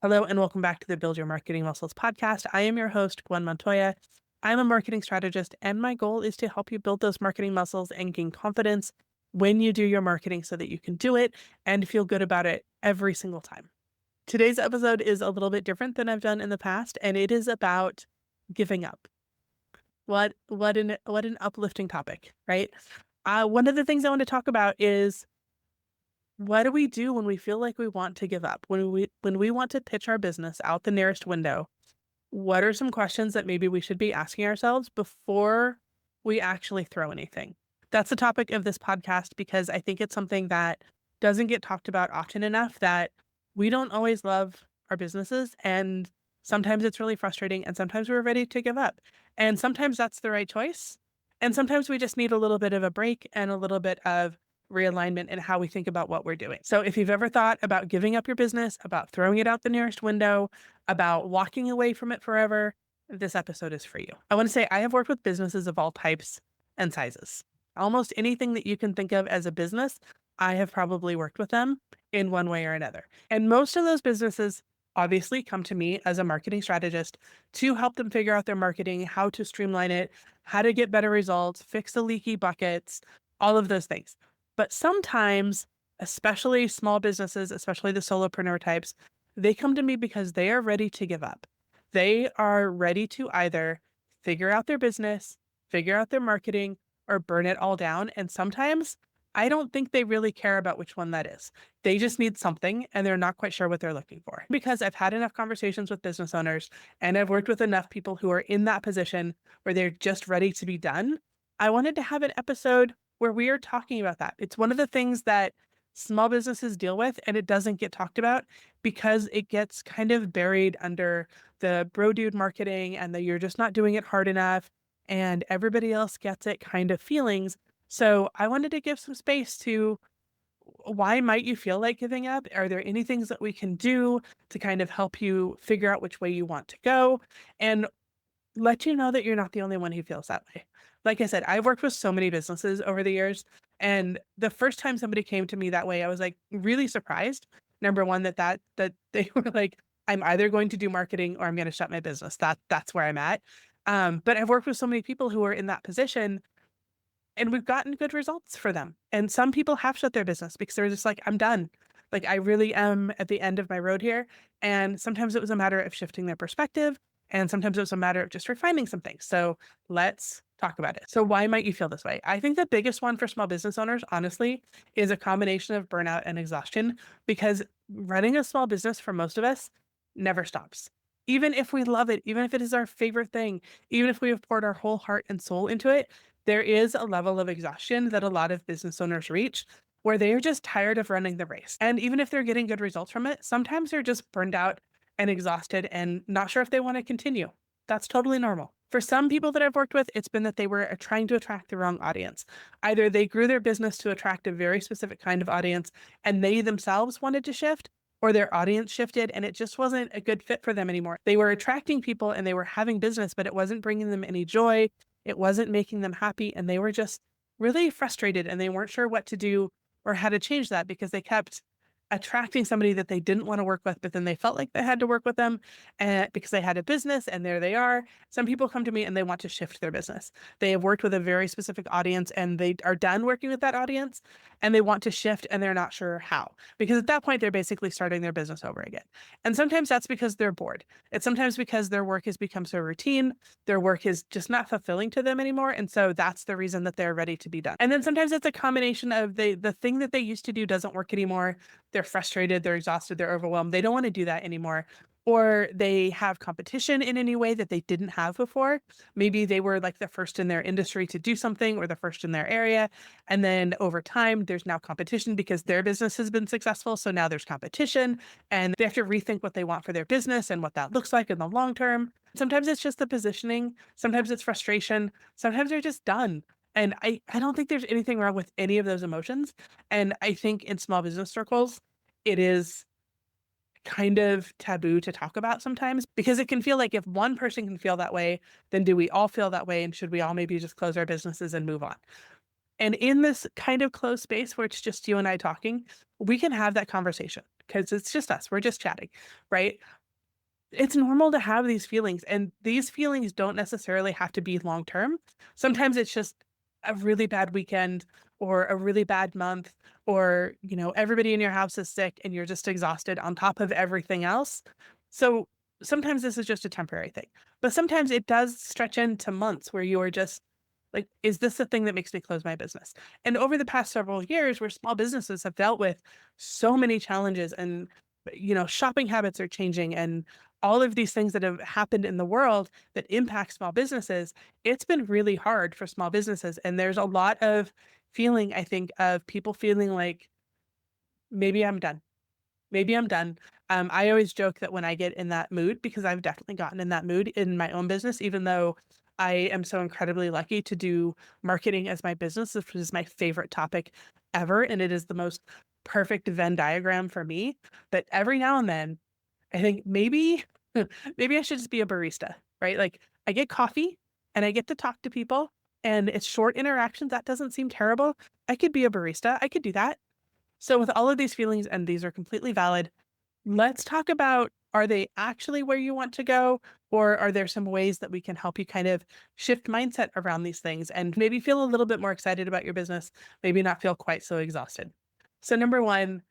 Hello and welcome back to the Build Your Marketing Muscles podcast. I am your host, Gwen Montoya. I'm a marketing strategist, and my goal is to help you build those marketing muscles and gain confidence when you do your marketing so that you can do it and feel good about it every single time. Today's episode is a little bit different than I've done in the past, and it is about giving up. What an uplifting topic, right? One of the things I want to talk about is what do we do when we feel like we want to give up? When we want to pitch our business out the nearest window, what are some questions that maybe we should be asking ourselves before we actually throw anything? That's the topic of this podcast because I think it's something that doesn't get talked about often enough, that we don't always love our businesses, and sometimes it's really frustrating, and sometimes we're ready to give up. And sometimes that's the right choice. And sometimes we just need a little bit of a break and a little bit of realignment in how we think about what we're doing. So if you've ever thought about giving up your business, about throwing it out the nearest window, about walking away from it forever, this episode is for you. I want to say I have worked with businesses of all types and sizes. Almost anything that you can think of as a business, I have probably worked with them in one way or another. And most of those businesses obviously come to me as a marketing strategist to help them figure out their marketing, how to streamline it, how to get better results, fix the leaky buckets, all of those things. But sometimes, especially small businesses, especially the solopreneur types, they come to me because they are ready to give up. They are ready to either figure out their business, figure out their marketing, or burn it all down. And sometimes I don't think they really care about which one that is. They just need something and they're not quite sure what they're looking for. Because I've had enough conversations with business owners and I've worked with enough people who are in that position where they're just ready to be done. I wanted to have an episode where we are talking about that. It's one of the things that small businesses deal with, and it doesn't get talked about because it gets kind of buried under the bro dude marketing and that you're just not doing it hard enough and everybody else gets it kind of feelings. So I wanted to give some space to why might you feel like giving up? Are there any things that we can do to kind of help you figure out which way you want to go? And let you know that you're not the only one who feels that way. Like I said, I've worked with so many businesses over the years, and the first time somebody came to me that way, I was like really surprised. Number one, that they were like, I'm either going to do marketing or I'm going to shut my business. That's where I'm at. But I've worked with so many people who are in that position, and we've gotten good results for them. And some people have shut their business because they're just like, I'm done. Like I really am at the end of my road here. And sometimes it was a matter of shifting their perspective. And sometimes it was a matter of just refining some things. So let's talk about it. So why might you feel this way? I think the biggest one for small business owners, honestly, is a combination of burnout and exhaustion, because running a small business for most of us never stops. Even if we love it, even if it is our favorite thing, even if we have poured our whole heart and soul into it, there is a level of exhaustion that a lot of business owners reach where they are just tired of running the race. And even if they're getting good results from it, sometimes they're just burned out and exhausted and not sure if they want to continue. That's totally normal. For some people that I've worked with, it's been that they were trying to attract the wrong audience. Either they grew their business to attract a very specific kind of audience and they themselves wanted to shift, or their audience shifted and it just wasn't a good fit for them anymore. They were attracting people and they were having business, but it wasn't bringing them any joy. It wasn't making them happy, and they were just really frustrated and they weren't sure what to do or how to change that because they kept attracting somebody that they didn't want to work with, but then they felt like they had to work with them because they had a business, and there they are. Some people come to me and they want to shift their business. They have worked with a very specific audience and they are done working with that audience and they want to shift and they're not sure how, because at that point they're basically starting their business over again. And sometimes that's because they're bored. It's sometimes because their work has become so routine, their work is just not fulfilling to them anymore. And so that's the reason that they're ready to be done. And then sometimes it's a combination of the thing that they used to do doesn't work anymore. They're frustrated, they're exhausted, they're overwhelmed. They don't want to do that anymore. Or they have competition in any way that they didn't have before. Maybe they were like the first in their industry to do something or the first in their area. And then over time, there's now competition because their business has been successful. So now there's competition and they have to rethink what they want for their business and what that looks like in the long term. Sometimes it's just the positioning. Sometimes it's frustration. Sometimes they're just done. And I don't think there's anything wrong with any of those emotions. And I think in small business circles, it is kind of taboo to talk about sometimes because it can feel like if one person can feel that way, then do we all feel that way? And should we all maybe just close our businesses and move on? And in this kind of closed space where it's just you and I talking, we can have that conversation because it's just us. We're just chatting, right? It's normal to have these feelings, and these feelings don't necessarily have to be long term. Sometimes it's just a really bad weekend or a really bad month, or, everybody in your house is sick and you're just exhausted on top of everything else. So sometimes this is just a temporary thing, but sometimes it does stretch into months where you are just like, is this the thing that makes me close my business? And over the past several years, where small businesses have dealt with so many challenges and, shopping habits are changing and all of these things that have happened in the world that impact small businesses, it's been really hard for small businesses. And there's a lot of feeling, I think, of people feeling like, maybe I'm done. Maybe I'm done. I always joke that when I get in that mood, because I've definitely gotten in that mood in my own business, even though I am so incredibly lucky to do marketing as my business, which is my favorite topic ever. And it is the most perfect Venn diagram for me. But every now and then, I think maybe, maybe I should just be a barista, right? Like I get coffee and I get to talk to people and it's short interactions. That doesn't seem terrible. I could be a barista. I could do that. So with all of these feelings, and these are completely valid, let's talk about, are they actually where you want to go? Or are there some ways that we can help you kind of shift mindset around these things and maybe feel a little bit more excited about your business, maybe not feel quite so exhausted? So number one,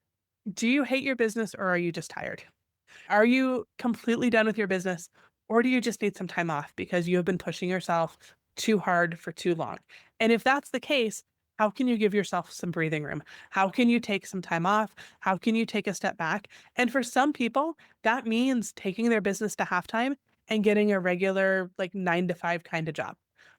do you hate your business or are you just tired? Are you completely done with your business, or do you just need some time off because you have been pushing yourself too hard for too long? And if that's the case, how can you give yourself some breathing room? How can you take some time off? How can you take a step back? And for some people, that means taking their business to halftime and getting a regular, like 9 to 5 kind of job,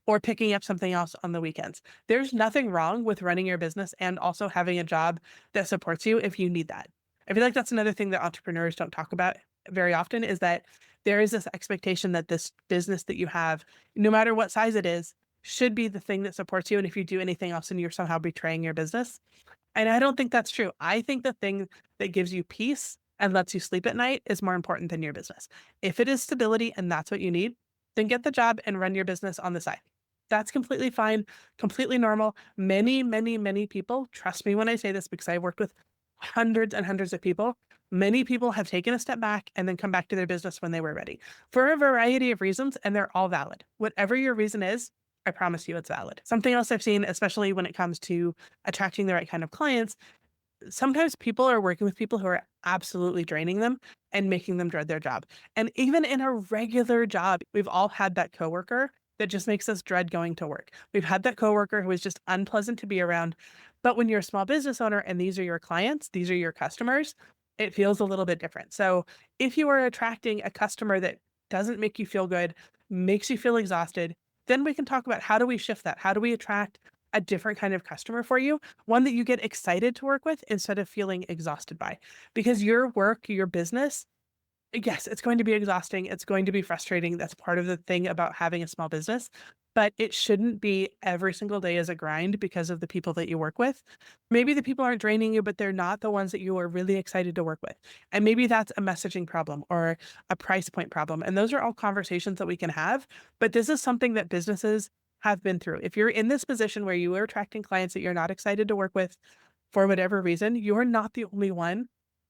or picking up something else on the weekends. There's nothing wrong with running your business and also having a job that supports you if you need that. I feel like that's another thing that entrepreneurs don't talk about very often, is that there is this expectation that this business that you have, no matter what size it is, should be the thing that supports you. And if you do anything else, then you're somehow betraying your business. And I don't think that's true. I think the thing that gives you peace and lets you sleep at night is more important than your business. If it is stability and that's what you need, then get the job and run your business on the side. That's completely fine, completely normal. Many, many, many people, trust me when I say this because I worked with hundreds and hundreds of people. Many people have taken a step back and then come back to their business when they were ready for a variety of reasons, and they're all valid. Whatever your reason is, I promise you it's valid. Something else I've seen, especially when it comes to attracting the right kind of clients, sometimes people are working with people who are absolutely draining them and making them dread their job. And even in a regular job, we've all had that coworker that just makes us dread going to work. We've had that coworker who is just unpleasant to be around. But when you're a small business owner and these are your clients, these are your customers, it feels a little bit different. So if you are attracting a customer that doesn't make you feel good, makes you feel exhausted, then we can talk about, how do we shift that? How do we attract a different kind of customer for you? One that you get excited to work with instead of feeling exhausted by. Because your work, your business, yes, it's going to be exhausting. It's going to be frustrating. That's part of the thing about having a small business. But it shouldn't be every single day as a grind because of the people that you work with. Maybe the people aren't draining you, but they're not the ones that you are really excited to work with. And maybe that's a messaging problem or a price point problem. And those are all conversations that we can have. But this is something that businesses have been through. If you're in this position where you are attracting clients that you're not excited to work with for whatever reason, you're not the only one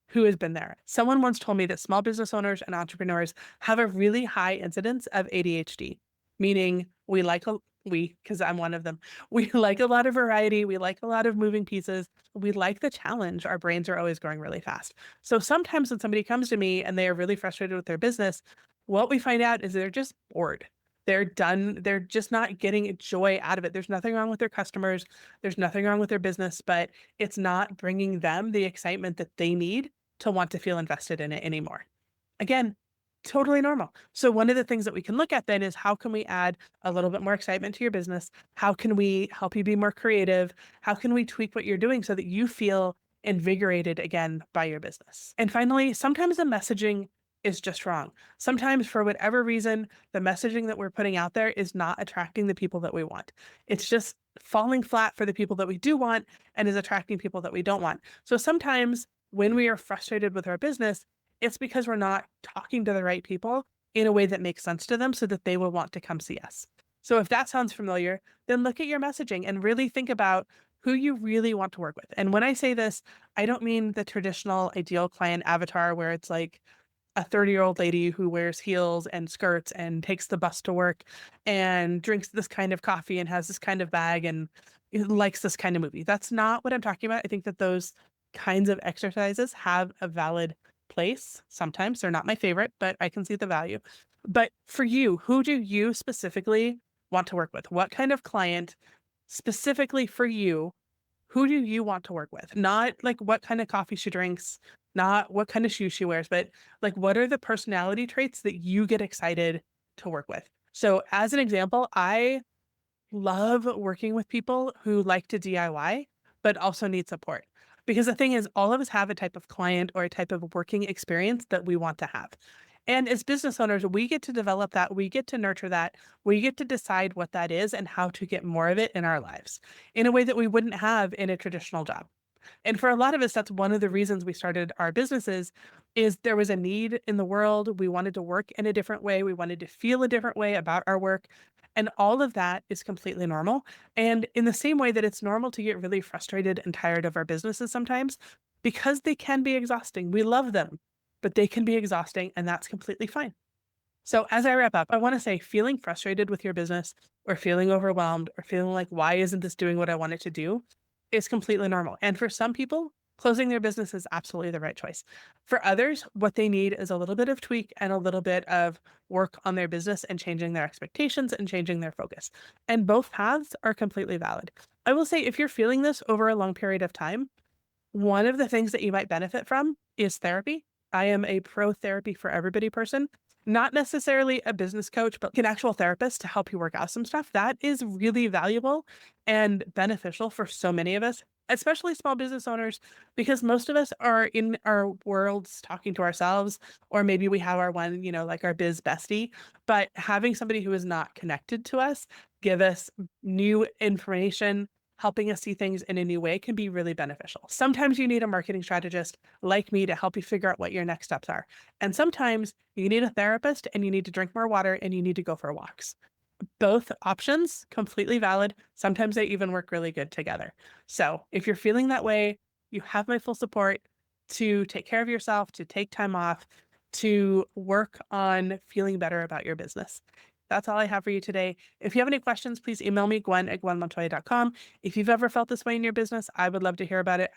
who has been there. Someone once told me that small business owners and entrepreneurs have a really high incidence of ADHD, meaning because I'm one of them, we like a lot of variety. We like a lot of moving pieces. We like the challenge. Our brains are always going really fast. So sometimes when somebody comes to me and they are really frustrated with their business, what we find out is they're just bored. They're done. They're just not getting joy out of it. There's nothing wrong with their customers. There's nothing wrong with their business, but it's not bringing them the excitement that they need to want to feel invested in it anymore. Again, totally normal. So one of the things that we can look at then is, how can we add a little bit more excitement to your business? How can we help you be more creative? How can we tweak what you're doing so that you feel invigorated again by your business? And finally, sometimes the messaging is just wrong. Sometimes for whatever reason, the messaging that we're putting out there is not attracting the people that we want. It's just falling flat for the people that we do want and is attracting people that we don't want. So sometimes when we are frustrated with our business, it's because we're not talking to the right people in a way that makes sense to them so that they will want to come see us. So if that sounds familiar, then look at your messaging and really think about, who you really want to work with. And when I say this, I don't mean the traditional ideal client avatar where it's like a 30-year-old lady who wears heels and skirts and takes the bus to work and drinks this kind of coffee and has this kind of bag and likes this kind of movie. That's not what I'm talking about. I think that those kinds of exercises have a valid place. Sometimes they're not my favorite, but I can see the value. But for you, who do you specifically want to work with? What kind of client specifically for you, who do you want to work with? Not like what kind of coffee she drinks, not what kind of shoes she wears, but like what are the personality traits that you get excited to work with? So, as an example, I love working with people who like to DIY, but also need support. Because the thing is, all of us have a type of client or a type of working experience that we want to have. And as business owners, we get to develop that, we get to nurture that, we get to decide what that is and how to get more of it in our lives in a way that we wouldn't have in a traditional job. And for a lot of us, that's one of the reasons we started our businesses is there was a need in the world. We wanted to work in a different way. We wanted to feel a different way about our work. And all of that is completely normal. And in the same way that it's normal to get really frustrated and tired of our businesses sometimes, because they can be exhausting. We love them, but they can be exhausting, and that's completely fine. So as I wrap up, I want to say feeling frustrated with your business or feeling overwhelmed or feeling like, why isn't this doing what I want it to do is completely normal. And for some people, closing their business is absolutely the right choice. For others, what they need is a little bit of tweak and a little bit of work on their business and changing their expectations and changing their focus. And both paths are completely valid. I will say if you're feeling this over a long period of time, one of the things that you might benefit from is therapy. I am a pro therapy for everybody person, not necessarily a business coach, but an actual therapist to help you work out some stuff. That is really valuable and beneficial for so many of us, especially small business owners, because most of us are in our worlds talking to ourselves, or maybe we have our one, like our biz bestie, but having somebody who is not connected to us give us new information, helping us see things in a new way can be really beneficial. Sometimes you need a marketing strategist like me to help you figure out what your next steps are. And sometimes you need a therapist and you need to drink more water and you need to go for walks. Both options, completely valid. Sometimes they even work really good together. So if you're feeling that way, you have my full support to take care of yourself, to take time off, to work on feeling better about your business. That's all I have for you today. If you have any questions, please email me, Gwen@gwenmontoya.com. If you've ever felt this way in your business, I would love to hear about it.